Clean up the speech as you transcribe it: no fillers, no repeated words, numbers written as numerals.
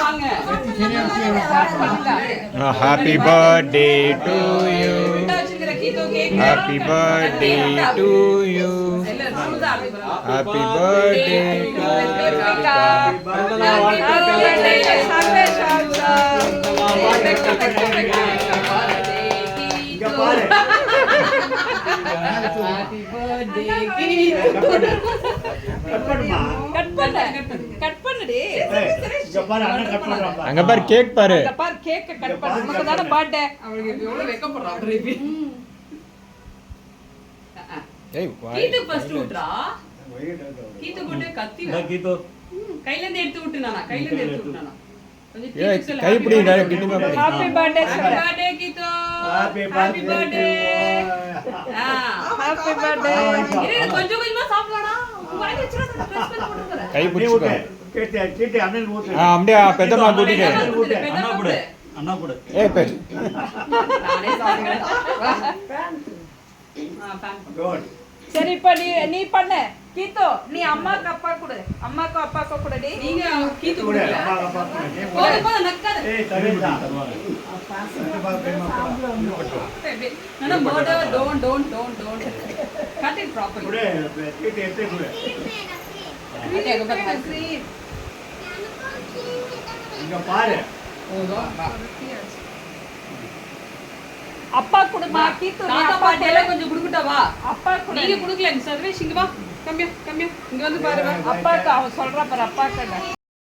வாங்க. Happy birthday to you. வச்சுக்கிற கீதோ cake. Happy birthday to you. Happy birthday to அங்க பாரு கேக் பாரு. கேக் கட் பண்ணு. நமக்கு தான பர்த்டே. அவளுக்கு எவ்வளவு வெக்கப்படுறா பிரேபி. ஏய் கீது ஃபர்ஸ்ட் விட்றா. கீது கொண்டு கத்தி வா. கீது கையில இருந்து எடுத்து விட்டு நானா கையில இருந்து எடுத்து விட்டு நானா. ஏய் கை பிடி டைரக்ட் கிட்ட மா. Happy birthday Geethu. Happy birthday. Happy birthday. இது கொஞ்சம் கொஞ்சமா சாப்பிடடா. வாய் வச்சுடா பிரஸ் பண்ணி போடுங்க. கை பிடிச்சுக்கோ. கேட்டு அண்ணன் ஊத்து. அப்படியே பெத்தம்மா கூட்டிட்டு. அண்ணா கூட. ஏய் பெ. நானே சாப்பிடுறேன். குட். சரி இப்ப நீ பண்ணு கீதோ நீ அம்மாக்கு அப்பா கொடு அம்மாக்கு அப்பாக்கு கொடு நீங்க கீது கூட கொடு அப்பா போத நக்காத ஏய் தரேடா no murder don't cut it properly கூட கேட்டு எடுத்து கூட இங்க பாரு அப்பா குடுமா கீது நீ அப்பா டேல கொஞ்சம் குடுக்குட்டா வா அப்பா குடு நீங்க குடுக்கல சர்வேஷ் இங்க வா கம்மியா இங்க வந்து பாரு அப்பாக்கு அவ சொல்றா பாரு அப்பாக்கு